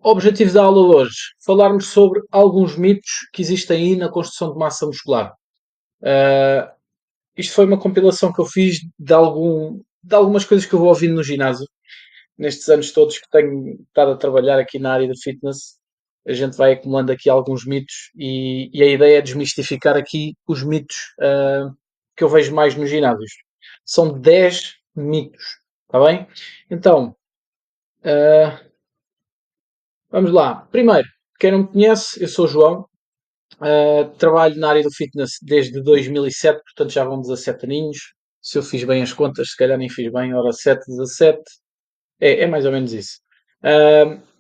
O objetivo da aula de hoje, falarmos sobre alguns mitos que existem aí na construção de massa muscular. Uh, Isto foi uma compilação que eu fiz de algumas coisas que eu vou ouvindo no ginásio, nestes anos todos que tenho estado a trabalhar aqui na área de fitness. A gente vai acumulando aqui alguns mitos e a ideia é desmistificar aqui os mitos que eu vejo mais nos ginásios. São 10 mitos, está bem? Então, uh, vamos lá. Primeiro, quem não me conhece, eu sou o João. Trabalho na área do fitness desde 2007, portanto já vão 17 aninhos. Se eu fiz bem as contas, se calhar nem fiz bem, ora 7, 17, é mais ou menos isso.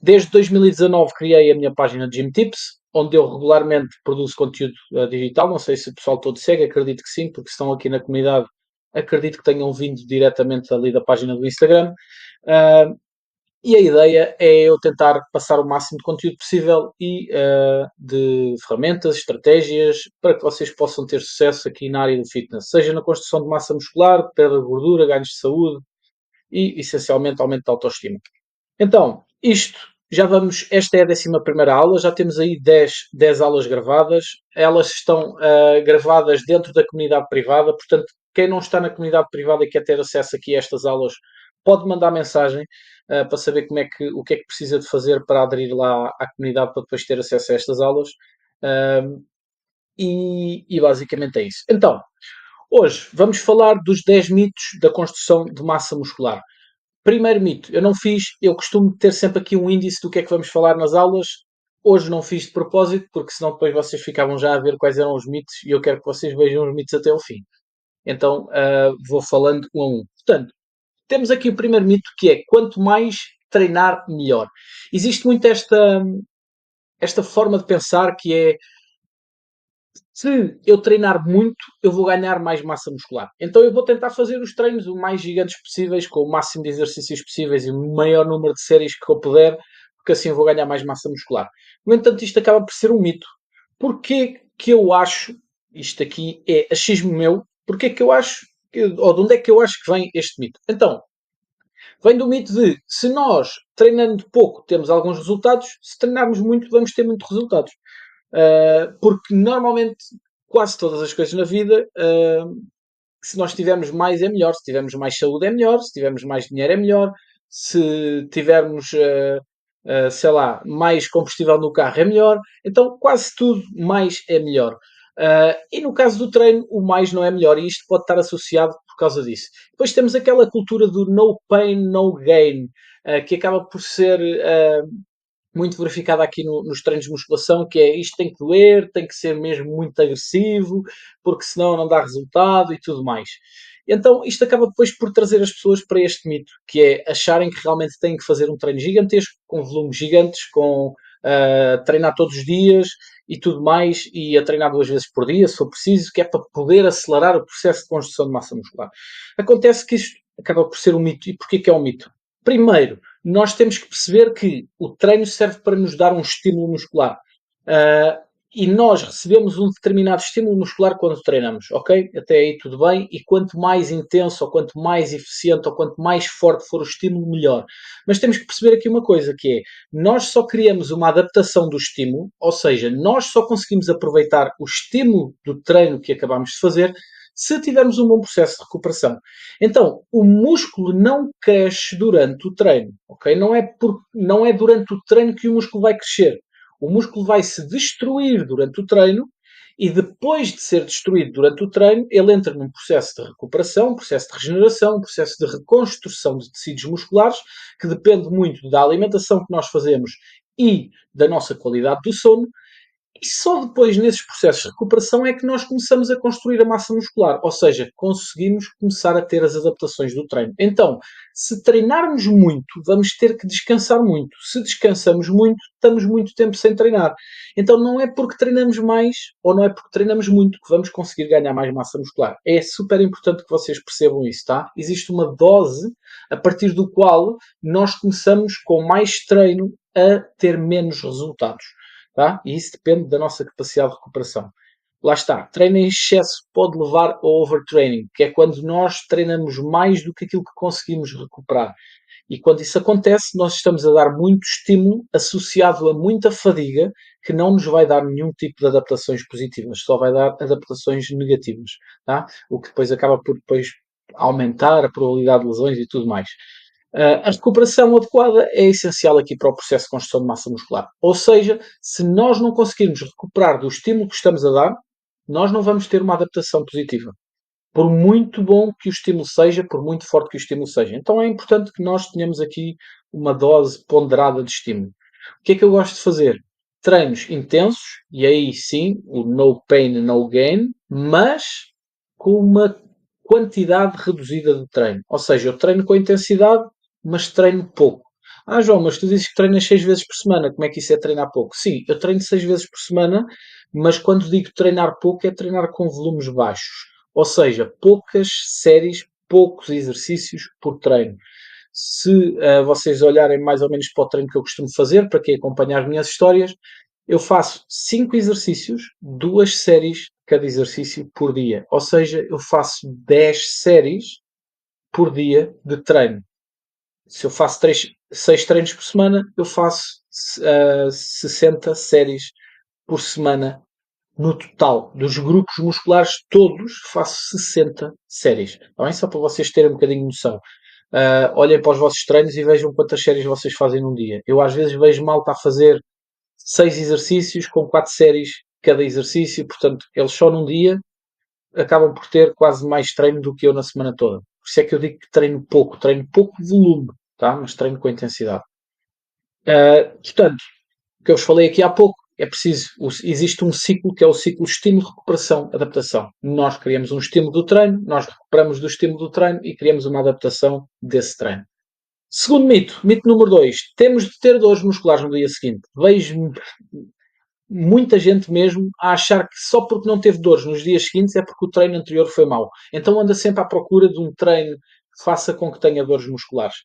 Desde 2019 criei a minha página de Gym Tips, onde eu regularmente produzo conteúdo digital. Não sei se o pessoal todo segue, acredito que sim, porque estão aqui na comunidade, acredito que tenham vindo diretamente ali da página do Instagram. Uh, e a ideia é eu tentar passar o máximo de conteúdo possível e de ferramentas, estratégias, para que vocês possam ter sucesso aqui na área do fitness, seja na construção de massa muscular, perda de gordura, ganhos de saúde e, essencialmente, aumento de autoestima. Então, esta é a 11ª aula, já temos aí 10 aulas gravadas, elas estão gravadas dentro da comunidade privada, portanto, quem não está na comunidade privada e quer ter acesso aqui a estas aulas, pode mandar mensagem para saber o que é que precisa de fazer para aderir lá à comunidade para depois ter acesso a estas aulas. E basicamente é isso. Então, hoje vamos falar dos 10 mitos da construção de massa muscular. Primeiro mito, eu costumo ter sempre aqui um índice do que é que vamos falar nas aulas. Hoje não fiz de propósito, porque senão depois vocês ficavam já a ver quais eram os mitos e eu quero que vocês vejam os mitos até ao fim. Então vou falando um a um. Portanto, temos aqui o primeiro mito que é quanto mais treinar, melhor. Existe muito esta forma de pensar que é se eu treinar muito, eu vou ganhar mais massa muscular. Então eu vou tentar fazer os treinos o mais gigantes possíveis, com o máximo de exercícios possíveis e o maior número de séries que eu puder, porque assim eu vou ganhar mais massa muscular. No entanto, isto acaba por ser um mito. Porquê que eu acho, isto aqui é achismo meu, porquê que eu acho, ou de onde é que eu acho que vem este mito? Então, vem do mito de se nós treinando pouco temos alguns resultados, se treinarmos muito vamos ter muitos resultados. Porque normalmente quase todas as coisas na vida, se nós tivermos mais é melhor, se tivermos mais saúde é melhor, se tivermos mais dinheiro é melhor, se tivermos, sei lá, mais combustível no carro é melhor, então quase tudo mais é melhor. E no caso do treino, o mais não é melhor, e isto pode estar associado por causa disso. Depois temos aquela cultura do no pain, no gain, que acaba por ser muito verificada aqui nos treinos de musculação, que é isto tem que doer, tem que ser mesmo muito agressivo, porque senão não dá resultado e tudo mais. Então isto acaba depois por trazer as pessoas para este mito, que é acharem que realmente têm que fazer um treino gigantesco, com volumes gigantes, com treinar todos os dias e tudo mais, e a treinar 2 vezes por dia, se for preciso, que é para poder acelerar o processo de construção de massa muscular. Acontece que isto acaba por ser um mito. E porquê que é um mito? Primeiro, nós temos que perceber que o treino serve para nos dar um estímulo muscular. Uh, e nós recebemos um determinado estímulo muscular quando treinamos, ok? Até aí tudo bem. E quanto mais intenso, ou quanto mais eficiente, ou quanto mais forte for o estímulo, melhor. Mas temos que perceber aqui uma coisa, que é, nós só criamos uma adaptação do estímulo, ou seja, nós só conseguimos aproveitar o estímulo do treino que acabamos de fazer se tivermos um bom processo de recuperação. Então, o músculo não cresce durante o treino, ok? Não é durante o treino que o músculo vai crescer. O músculo vai se destruir durante o treino e depois de ser destruído durante o treino, ele entra num processo de recuperação, um processo de regeneração, um processo de reconstrução de tecidos musculares, que depende muito da alimentação que nós fazemos e da nossa qualidade do sono, e só depois, nesses processos de recuperação, é que nós começamos a construir a massa muscular. Ou seja, conseguimos começar a ter as adaptações do treino. Então, se treinarmos muito, vamos ter que descansar muito. Se descansamos muito, estamos muito tempo sem treinar. Então, não é porque treinamos mais ou não é porque treinamos muito que vamos conseguir ganhar mais massa muscular. É super importante que vocês percebam isso, tá? Existe uma dose a partir do qual nós começamos com mais treino a ter menos resultados. Tá? E isso depende da nossa capacidade de recuperação. Lá está, treino em excesso pode levar ao overtraining, que é quando nós treinamos mais do que aquilo que conseguimos recuperar. E quando isso acontece, nós estamos a dar muito estímulo associado a muita fadiga que não nos vai dar nenhum tipo de adaptações positivas, só vai dar adaptações negativas, tá? O que depois acaba por depois aumentar a probabilidade de lesões e tudo mais. A recuperação adequada é essencial aqui para o processo de construção de massa muscular. Ou seja, se nós não conseguirmos recuperar do estímulo que estamos a dar, nós não vamos ter uma adaptação positiva. Por muito bom que o estímulo seja, por muito forte que o estímulo seja. Então é importante que nós tenhamos aqui uma dose ponderada de estímulo. O que é que eu gosto de fazer? Treinos intensos, e aí sim, o no pain, no gain, mas com uma quantidade reduzida de treino. Ou seja, eu treino com intensidade, mas treino pouco. Ah, João, mas tu dizes que treinas 6 vezes por semana. Como é que isso é treinar pouco? Sim, eu treino 6 vezes por semana, mas quando digo treinar pouco, é treinar com volumes baixos. Ou seja, poucas séries, poucos exercícios por treino. Se vocês olharem mais ou menos para o treino que eu costumo fazer, para quem acompanha as minhas histórias, eu faço 5 exercícios, 2 séries cada exercício por dia. Ou seja, eu faço 10 séries por dia de treino. Se eu faço 6 treinos por semana, eu faço 60 séries por semana no total dos grupos musculares todos, faço 60 séries. Tá bem? Só para vocês terem um bocadinho de noção. Olhem para os vossos treinos e vejam quantas séries vocês fazem num dia. Eu às vezes vejo malta a fazer 6 exercícios com 4 séries cada exercício, portanto, eles só num dia acabam por ter quase mais treino do que eu na semana toda. Por isso é que eu digo que treino pouco volume, tá? Mas treino com intensidade. Portanto, o que eu vos falei aqui há pouco, é preciso, existe um ciclo que é o ciclo estímulo, recuperação, adaptação. Nós criamos um estímulo do treino, nós recuperamos do estímulo do treino e criamos uma adaptação desse treino. Segundo mito, mito número 2, temos de ter dores musculares no dia seguinte. Vejo muita gente mesmo a achar que só porque não teve dores nos dias seguintes é porque o treino anterior foi mau. Então anda sempre à procura de um treino que faça com que tenha dores musculares.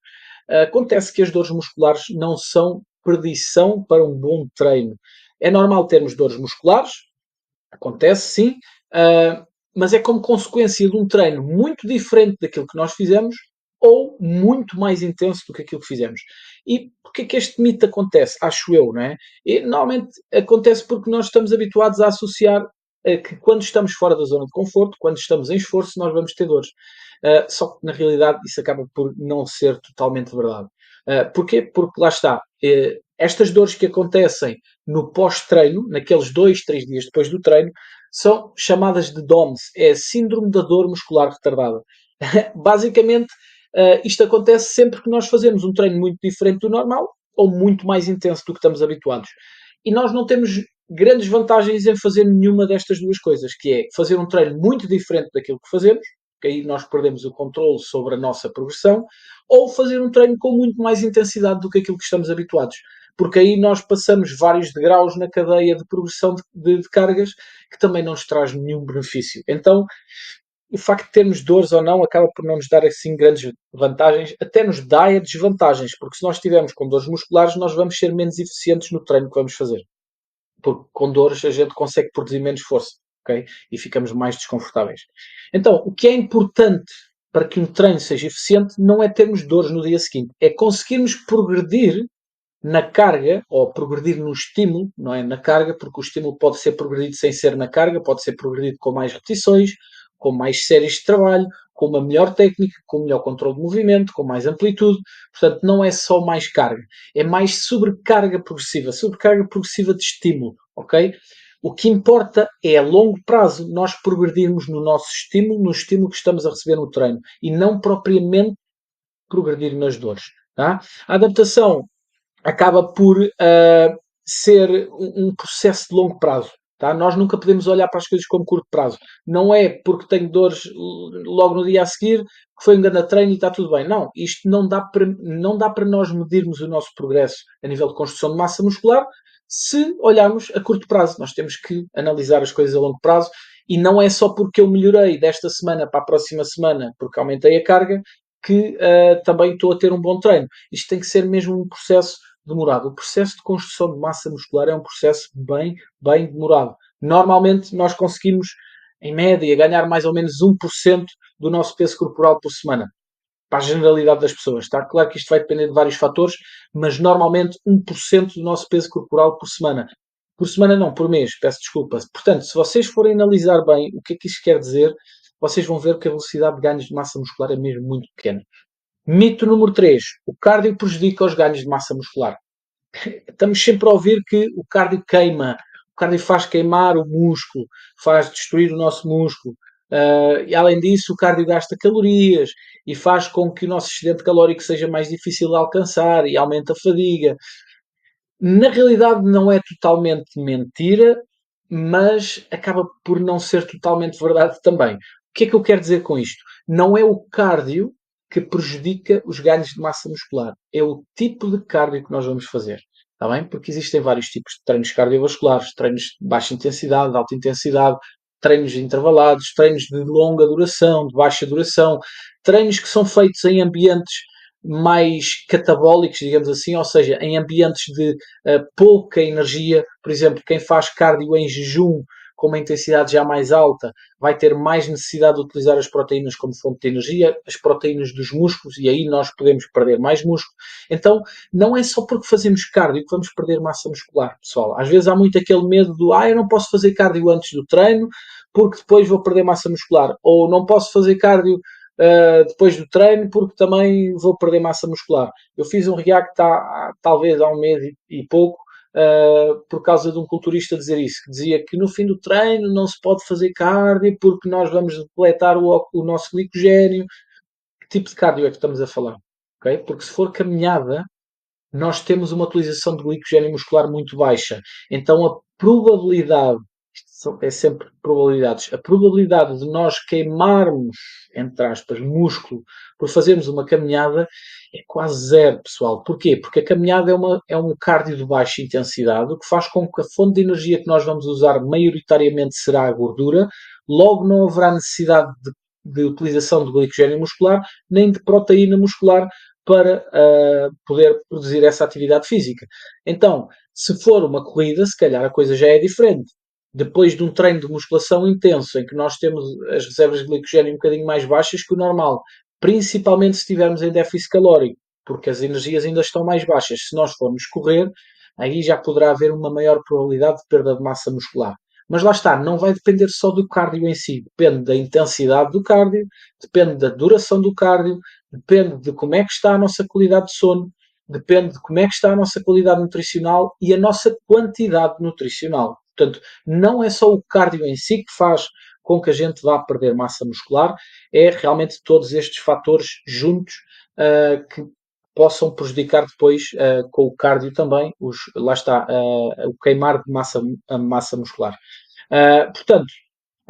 Acontece que as dores musculares não são perdição para um bom treino. É normal termos dores musculares, acontece sim, mas é como consequência de um treino muito diferente daquilo que nós fizemos ou muito mais intenso do que aquilo que fizemos. E porquê que este mito acontece? Acho eu, não é? E normalmente acontece porque nós estamos habituados a associar que quando estamos fora da zona de conforto, quando estamos em esforço, nós vamos ter dores. Só que na realidade isso acaba por não ser totalmente verdade. Porquê? Porque lá está. Estas dores que acontecem no pós-treino, naqueles 2, 3 dias depois do treino, são chamadas de DOMS, é Síndrome da Dor Muscular Retardada. Basicamente, isto acontece sempre que nós fazemos um treino muito diferente do normal ou muito mais intenso do que estamos habituados. E nós não temos grandes vantagens em fazer nenhuma destas duas coisas, que é fazer um treino muito diferente daquilo que fazemos, que aí nós perdemos o controle sobre a nossa progressão, ou fazer um treino com muito mais intensidade do que aquilo que estamos habituados. Porque aí nós passamos vários degraus na cadeia de progressão de cargas que também não nos traz nenhum benefício. Então, o facto de termos dores ou não acaba por não nos dar assim grandes vantagens, até nos dá desvantagens, porque se nós estivermos com dores musculares, nós vamos ser menos eficientes no treino que vamos fazer. Porque com dores a gente consegue produzir menos força, ok? E ficamos mais desconfortáveis. Então, o que é importante para que um treino seja eficiente não é termos dores no dia seguinte, é conseguirmos progredir na carga, ou progredir no estímulo, não é na carga, porque o estímulo pode ser progredido sem ser na carga, pode ser progredido com mais repetições, com mais séries de trabalho, com uma melhor técnica, com melhor controle de movimento, com mais amplitude. Portanto, não é só mais carga, é mais sobrecarga progressiva de estímulo, ok? O que importa é a longo prazo nós progredirmos no nosso estímulo, no estímulo que estamos a receber no treino, e não propriamente progredir nas dores. Tá? A adaptação acaba por ser um processo de longo prazo. Tá? Nós nunca podemos olhar para as coisas como curto prazo. Não é porque tenho dores logo no dia a seguir que foi um grande treino e está tudo bem. Não, isto não dá para nós medirmos o nosso progresso a nível de construção de massa muscular se olharmos a curto prazo. Nós temos que analisar as coisas a longo prazo e não é só porque eu melhorei desta semana para a próxima semana porque aumentei a carga que também estou a ter um bom treino. Isto tem que ser mesmo um processo demorado. O processo de construção de massa muscular é um processo bem demorado. Normalmente nós conseguimos, em média, ganhar mais ou menos 1% do nosso peso corporal por semana. para a generalidade das pessoas. Está claro que isto vai depender de vários fatores, mas normalmente 1% do nosso peso corporal por semana. Por semana não, por mês, peço desculpa. Portanto, se vocês forem analisar bem o que é que isto quer dizer, vocês vão ver que a velocidade de ganhos de massa muscular é mesmo muito pequena. Mito número 3. O cardio prejudica os ganhos de massa muscular. Estamos sempre a ouvir que o cardio queima, o cardio faz queimar o músculo, faz destruir o nosso músculo. E além disso, o cardio gasta calorias e faz com que o nosso excedente calórico seja mais difícil de alcançar e aumenta a fadiga. Na realidade, não é totalmente mentira, mas acaba por não ser totalmente verdade também. O que é que eu quero dizer com isto? Não é o cardio que prejudica os ganhos de massa muscular, é o tipo de cardio que nós vamos fazer. Está bem? Porque existem vários tipos de treinos cardiovasculares, treinos de baixa intensidade, de alta intensidade, treinos intervalados, treinos de longa duração, de baixa duração, treinos que são feitos em ambientes mais catabólicos, digamos assim, ou seja, em ambientes de pouca energia. Por exemplo, quem faz cardio em jejum com uma intensidade já mais alta vai ter mais necessidade de utilizar as proteínas como fonte de energia, as proteínas dos músculos, e aí nós podemos perder mais músculo. Então, não é só porque fazemos cardio que vamos perder massa muscular, pessoal. Às vezes há muito aquele medo do eu não posso fazer cardio antes do treino porque depois vou perder massa muscular, ou não posso fazer cardio depois do treino porque também vou perder massa muscular. Eu fiz um react talvez há um mês e pouco por causa de um culturista dizer isso, que dizia que no fim do treino não se pode fazer cardio porque nós vamos depletar o nosso glicogênio. Que tipo de cardio é que estamos a falar? Okay? Porque se for caminhada, nós temos uma utilização de glicogênio muscular muito baixa. Então a probabilidade, isto é sempre probabilidades, a probabilidade de nós queimarmos, entre aspas, músculo por fazermos uma caminhada é quase zero, pessoal. Porquê? Porque a caminhada é um cardio de baixa intensidade, o que faz com que a fonte de energia que nós vamos usar maioritariamente será a gordura, logo não haverá necessidade de utilização de glicogênio muscular, nem de proteína muscular para poder produzir essa atividade física. Então, se for uma corrida, se calhar a coisa já é diferente. Depois de um treino de musculação intenso, em que nós temos as reservas de glicogênio um bocadinho mais baixas que o normal, principalmente se estivermos em déficit calórico, porque as energias ainda estão mais baixas. Se nós formos correr, aí já poderá haver uma maior probabilidade de perda de massa muscular. Mas lá está, não vai depender só do cardio em si, depende da intensidade do cardio, depende da duração do cardio, depende de como é que está a nossa qualidade de sono, depende de como é que está a nossa qualidade nutricional e a nossa quantidade nutricional. Portanto, não é só o cardio em si que faz com que a gente vá perder massa muscular, é realmente todos estes fatores juntos que possam prejudicar depois com o cardio também, lá está, o queimar de massa muscular. Portanto,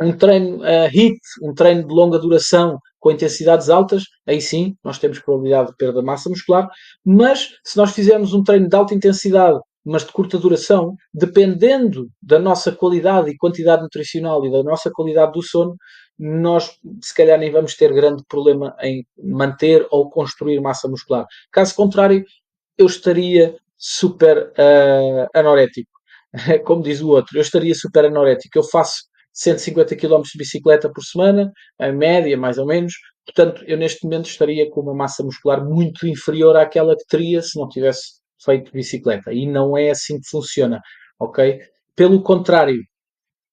um treino HIIT, um treino de longa duração com intensidades altas, aí sim nós temos probabilidade de perda de massa muscular, mas se nós fizermos um treino de alta intensidade, mas de curta duração, dependendo da nossa qualidade e quantidade nutricional e da nossa qualidade do sono, nós se calhar nem vamos ter grande problema em manter ou construir massa muscular. Caso contrário, eu estaria super anorético. Como diz o outro, eu estaria super anorético. Eu faço 150 km de bicicleta por semana, a média, mais ou menos. Portanto, eu neste momento estaria com uma massa muscular muito inferior àquela que teria se não tivesse feito bicicleta. E não é assim que funciona, ok? Pelo contrário,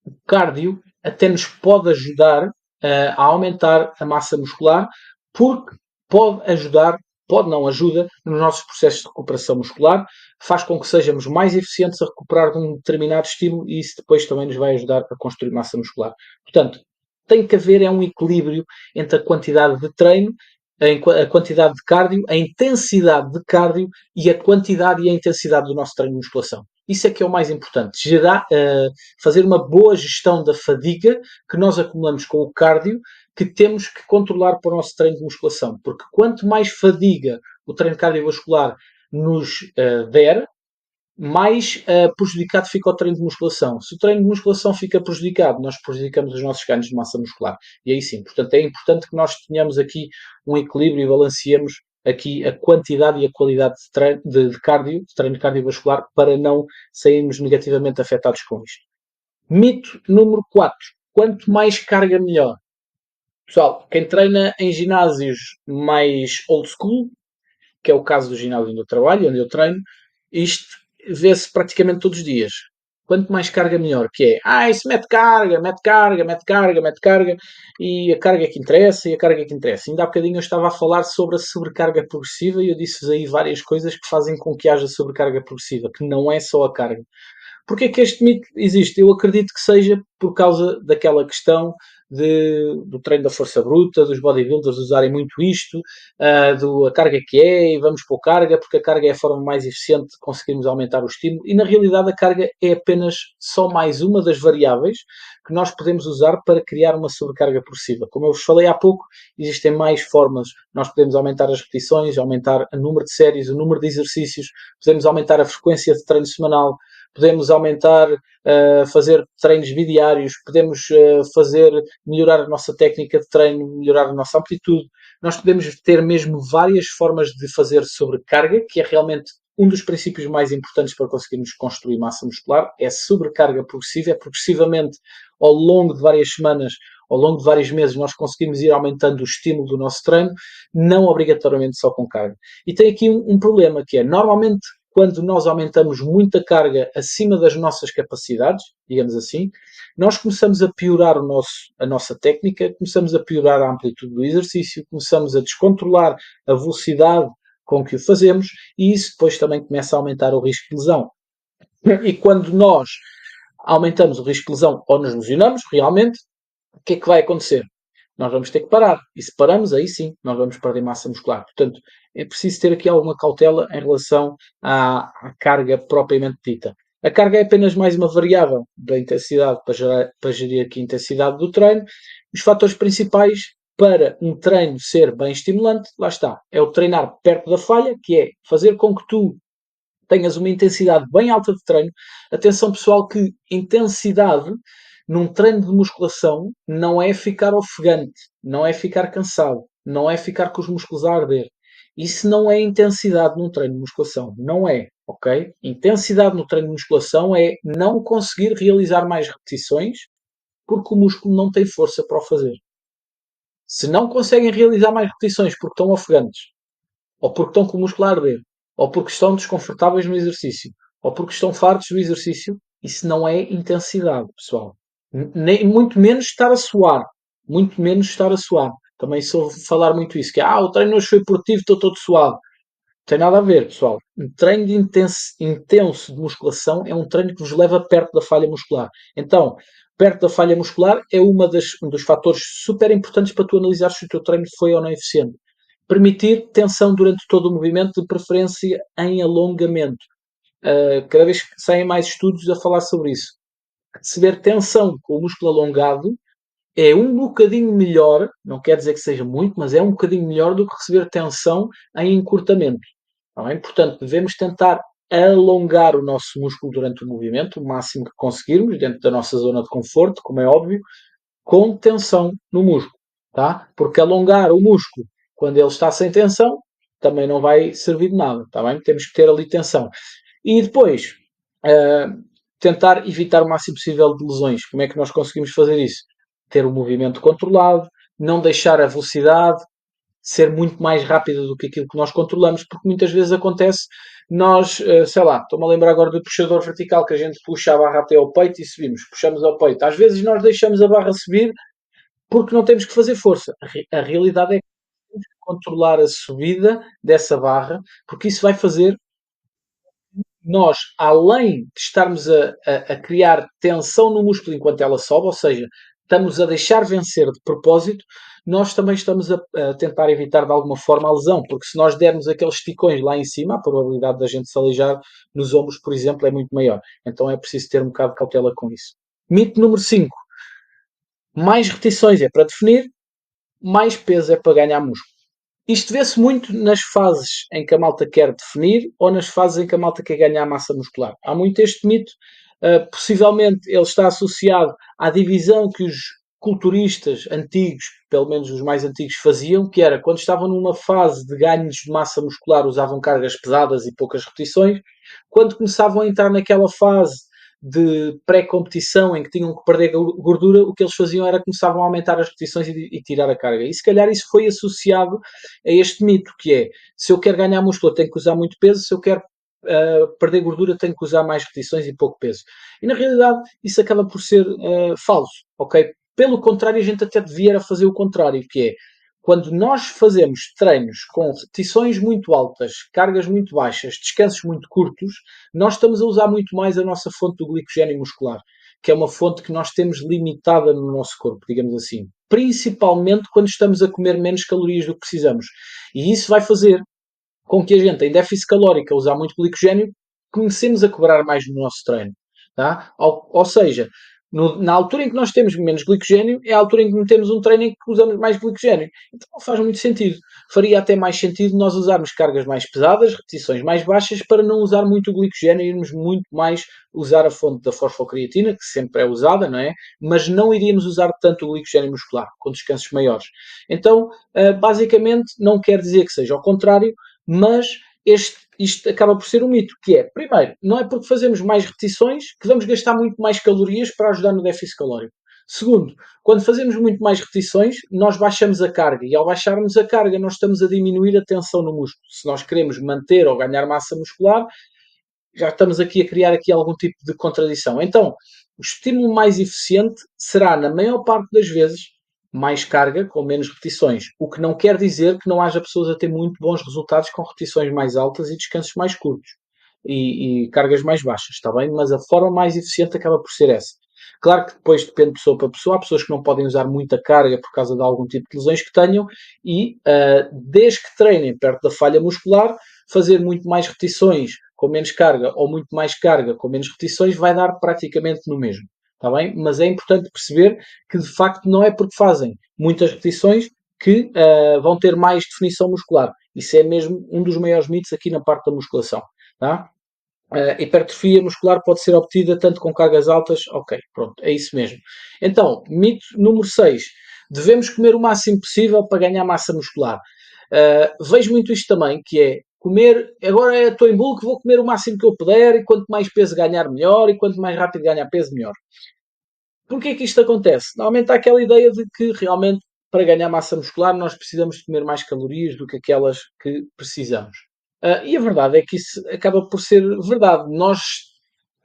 o cardio até nos pode ajudar a aumentar a massa muscular, porque pode ajudar, pode não ajuda, nos nossos processos de recuperação muscular, faz com que sejamos mais eficientes a recuperar de um determinado estímulo e isso depois também nos vai ajudar a construir massa muscular. Portanto, tem que haver um equilíbrio entre a quantidade de treino, a quantidade de cardio, a intensidade de cardio e a quantidade e a intensidade do nosso treino de musculação. Isso é que é o mais importante. Fazer uma boa gestão da fadiga que nós acumulamos com o cardio, que temos que controlar para o nosso treino de musculação. Porque quanto mais fadiga o treino cardiovascular nos der, mais prejudicado fica o treino de musculação. Se o treino de musculação fica prejudicado, nós prejudicamos os nossos ganhos de massa muscular. E aí sim, portanto, é importante que nós tenhamos aqui um equilíbrio e balanceemos aqui a quantidade e a qualidade de cardio, de treino cardiovascular, para não sairmos negativamente afetados com isto. Mito número 4. Quanto mais carga, melhor. Pessoal, quem treina em ginásios mais old school, que é o caso do ginásio onde eu trabalho, onde eu treino, isto vê-se praticamente todos os dias. Quanto mais carga, melhor. Que é, isso mete carga, mete carga, mete carga, mete carga, e a carga é que interessa, e a carga é que interessa. Ainda há bocadinho eu estava a falar sobre a sobrecarga progressiva e eu disse-vos aí várias coisas que fazem com que haja sobrecarga progressiva, que não é só a carga. Porquê é que este mito existe? Eu acredito que seja por causa daquela questão do treino da força bruta, dos bodybuilders usarem muito isto, a carga que é, e vamos pôr carga, porque a carga é a forma mais eficiente de conseguirmos aumentar o estímulo, e na realidade a carga é apenas só mais uma das variáveis que nós podemos usar para criar uma sobrecarga progressiva. Como eu vos falei há pouco, existem mais formas. Nós podemos aumentar as repetições, aumentar o número de séries, o número de exercícios, podemos aumentar a frequência de treino semanal, podemos aumentar, fazer treinos bidiários, podemos melhorar a nossa técnica de treino, melhorar a nossa amplitude. Nós podemos ter mesmo várias formas de fazer sobrecarga, que é realmente um dos princípios mais importantes para conseguirmos construir massa muscular, é sobrecarga progressiva, é progressivamente ao longo de várias semanas, ao longo de vários meses, nós conseguimos ir aumentando o estímulo do nosso treino, não obrigatoriamente só com carga. E tem aqui um problema, que é, normalmente, quando nós aumentamos muita carga acima das nossas capacidades, digamos assim, nós começamos a piorar a nossa técnica, começamos a piorar a amplitude do exercício, começamos a descontrolar a velocidade com que o fazemos e isso depois também começa a aumentar o risco de lesão. E quando nós aumentamos o risco de lesão ou nos lesionamos realmente, o que é que vai acontecer? Nós vamos ter que parar. E se paramos, aí sim, nós vamos perder massa muscular. Portanto, é preciso ter aqui alguma cautela em relação à carga propriamente dita. A carga é apenas mais uma variável da intensidade para gerir aqui a intensidade do treino. Os fatores principais para um treino ser bem estimulante, lá está, é o treinar perto da falha, que é fazer com que tu tenhas uma intensidade bem alta de treino. Atenção pessoal que intensidade num treino de musculação não é ficar ofegante, não é ficar cansado, não é ficar com os músculos a arder. Isso não é intensidade num treino de musculação, não é, ok? Intensidade no treino de musculação é não conseguir realizar mais repetições porque o músculo não tem força para o fazer. Se não conseguem realizar mais repetições porque estão ofegantes, ou porque estão com o músculo a arder, ou porque estão desconfortáveis no exercício, ou porque estão fartos do exercício, isso não é intensidade, pessoal. Nem, muito menos estar a suar. Muito menos estar a suar. Também sou falar muito isso, que é, o treino hoje foi produtivo, estou todo suado. Não tem nada a ver, pessoal. Um treino de intenso de musculação é um treino que vos leva perto da falha muscular. Então, perto da falha muscular é um dos fatores super importantes para tu analisar se o teu treino foi ou não eficiente. Permitir tensão durante todo o movimento, de preferência em alongamento. Cada vez que saem mais estudos a falar sobre isso. Receber tensão com o músculo alongado é um bocadinho melhor, não quer dizer que seja muito, mas é um bocadinho melhor do que receber tensão em encurtamento. Tá bem? Portanto, devemos tentar alongar o nosso músculo durante o movimento, o máximo que conseguirmos, dentro da nossa zona de conforto, como é óbvio, com tensão no músculo. Tá? Porque alongar o músculo quando ele está sem tensão também não vai servir de nada. Tá bem? Temos que ter ali tensão. E depois, tentar evitar o máximo possível de lesões. Como é que nós conseguimos fazer isso? Ter o movimento controlado, não deixar a velocidade ser muito mais rápida do que aquilo que nós controlamos, porque muitas vezes acontece, nós, sei lá, estou-me a lembrar agora do puxador vertical, que a gente puxa a barra até ao peito e subimos, puxamos ao peito. Às vezes nós deixamos a barra subir porque não temos que fazer força. A realidade é que temos que controlar a subida dessa barra, porque isso vai fazer nós, além de estarmos a criar tensão no músculo enquanto ela sobe, ou seja, estamos a deixar vencer de propósito, nós também estamos a tentar evitar de alguma forma a lesão, porque se nós dermos aqueles esticões lá em cima, a probabilidade da gente se aleijar nos ombros, por exemplo, é muito maior. Então é preciso ter um bocado de cautela com isso. Mito número 5. Mais repetições é para definir, mais peso é para ganhar músculo. Isto vê-se muito nas fases em que a malta quer definir ou nas fases em que a malta quer ganhar massa muscular. Há muito este mito, possivelmente ele está associado à divisão que os culturistas antigos, pelo menos os mais antigos, faziam, que era quando estavam numa fase de ganhos de massa muscular usavam cargas pesadas e poucas repetições, quando começavam a entrar naquela fase de pré-competição em que tinham que perder gordura, o que eles faziam era começavam a aumentar as repetições e tirar a carga. E se calhar isso foi associado a este mito, que é, se eu quero ganhar músculo, eu tenho que usar muito peso, se eu quero perder gordura, tenho que usar mais repetições e pouco peso. E na realidade, isso acaba por ser falso, ok? Pelo contrário, a gente até devia fazer o contrário, que é, quando nós fazemos treinos com repetições muito altas, cargas muito baixas, descansos muito curtos, nós estamos a usar muito mais a nossa fonte do glicogênio muscular, que é uma fonte que nós temos limitada no nosso corpo, digamos assim. Principalmente quando estamos a comer menos calorias do que precisamos. E isso vai fazer com que a gente, em déficit calórico, a usar muito glicogênio, comecemos a cobrar mais no nosso treino. Tá? Ou seja, na altura em que nós temos menos glicogênio, é a altura em que metemos um treino em que usamos mais glicogênio. Então não faz muito sentido. Faria até mais sentido nós usarmos cargas mais pesadas, repetições mais baixas, para não usar muito o glicogênio e irmos muito mais usar a fonte da fosfocreatina, que sempre é usada, não é? Mas não iríamos usar tanto o glicogênio muscular, com descansos maiores. Então, basicamente, não quer dizer que seja ao contrário, mas isto acaba por ser um mito, que é, primeiro, não é porque fazemos mais repetições que vamos gastar muito mais calorias para ajudar no déficit calórico. Segundo, quando fazemos muito mais repetições, nós baixamos a carga e ao baixarmos a carga nós estamos a diminuir a tensão no músculo. Se nós queremos manter ou ganhar massa muscular, já estamos aqui a criar aqui algum tipo de contradição. Então, o estímulo mais eficiente será, na maior parte das vezes, mais carga com menos repetições. O que não quer dizer que não haja pessoas a ter muito bons resultados com repetições mais altas e descansos mais curtos. E cargas mais baixas, está bem? Mas a forma mais eficiente acaba por ser essa. Claro que depois depende de pessoa para pessoa. Há pessoas que não podem usar muita carga por causa de algum tipo de lesões que tenham e, desde que treinem perto da falha muscular, fazer muito mais repetições com menos carga ou muito mais carga com menos repetições vai dar praticamente no mesmo. Está bem? Mas é importante perceber que de facto não é porque fazem muitas repetições que vão ter mais definição muscular. Isso é mesmo um dos maiores mitos aqui na parte da musculação. Tá? Hipertrofia muscular pode ser obtida tanto com cargas altas. Ok, pronto, é isso mesmo. Então, mito número 6. Devemos comer o máximo possível para ganhar massa muscular. Vejo muito isto também, que é comer, agora estou em bulk, vou comer o máximo que eu puder e quanto mais peso ganhar melhor e quanto mais rápido ganhar peso melhor. Porquê que isto acontece? Normalmente há aquela ideia de que realmente para ganhar massa muscular nós precisamos de comer mais calorias do que aquelas que precisamos. E a verdade é que isso acaba por ser verdade. Nós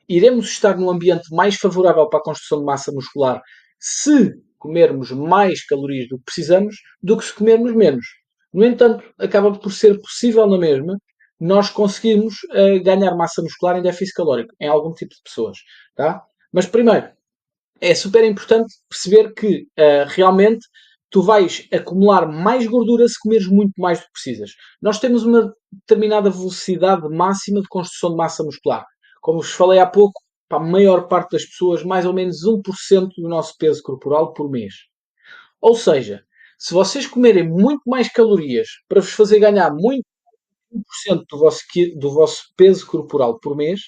iremos estar num ambiente mais favorável para a construção de massa muscular se comermos mais calorias do que precisamos do que se comermos menos. No entanto, acaba por ser possível na mesma nós conseguirmos ganhar massa muscular em déficit calórico em algum tipo de pessoas. Tá? Mas primeiro, é super importante perceber que realmente tu vais acumular mais gordura se comeres muito mais do que precisas. Nós temos uma determinada velocidade máxima de construção de massa muscular. Como vos falei há pouco, para a maior parte das pessoas, mais ou menos 1% do nosso peso corporal por mês. Ou seja, se vocês comerem muito mais calorias para vos fazer ganhar muito 1% do vosso peso corporal por mês,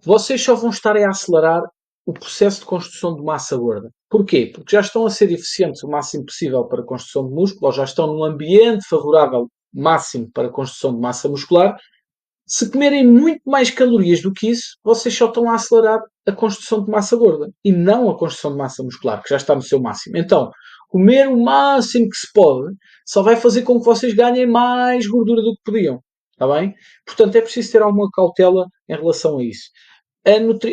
vocês só vão estar a acelerar o processo de construção de massa gorda. Porquê? Porque já estão a ser eficientes o máximo possível para a construção de músculo, ou já estão num ambiente favorável máximo para a construção de massa muscular. Se comerem muito mais calorias do que isso, vocês só estão a acelerar a construção de massa gorda e não a construção de massa muscular, que já está no seu máximo. Então, comer o máximo que se pode só vai fazer com que vocês ganhem mais gordura do que podiam. Está bem? Portanto, é preciso ter alguma cautela em relação a isso.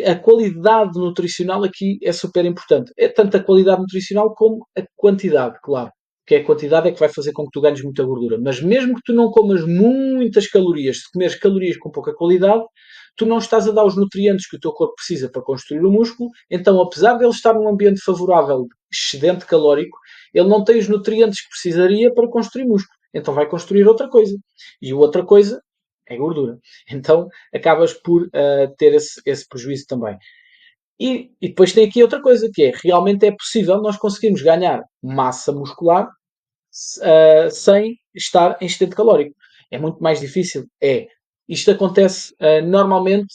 A qualidade nutricional aqui é super importante. É tanto a qualidade nutricional como a quantidade, claro. Que é a quantidade é que vai fazer com que tu ganhes muita gordura. Mas mesmo que tu não comas muitas calorias, se comeres calorias com pouca qualidade, tu não estás a dar os nutrientes que o teu corpo precisa para construir o músculo. Então, apesar de ele estar num ambiente favorável, excedente calórico, ele não tem os nutrientes que precisaria para construir músculo. Então vai construir outra coisa. E outra coisa é gordura. Então acabas por ter esse prejuízo também. E depois tem aqui outra coisa, que é, realmente é possível nós conseguirmos ganhar massa muscular sem estar em excedente calórico. É muito mais difícil. Isto acontece normalmente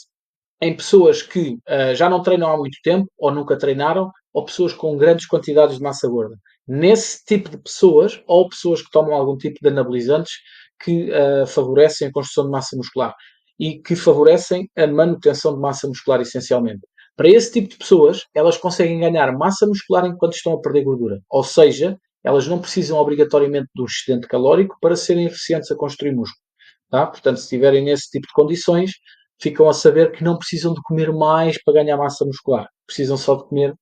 em pessoas que já não treinam há muito tempo, ou nunca treinaram, ou pessoas com grandes quantidades de massa gorda. Nesse tipo de pessoas, ou pessoas que tomam algum tipo de anabolizantes que favorecem a construção de massa muscular. e que favorecem a manutenção de massa muscular essencialmente. Para esse tipo de pessoas, elas conseguem ganhar massa muscular enquanto estão a perder gordura. Ou seja, elas não precisam obrigatoriamente do excedente calórico para serem eficientes a construir músculo. Tá? Portanto, se estiverem nesse tipo de condições, ficam a saber que não precisam de comer mais para ganhar massa muscular. Precisam só de comer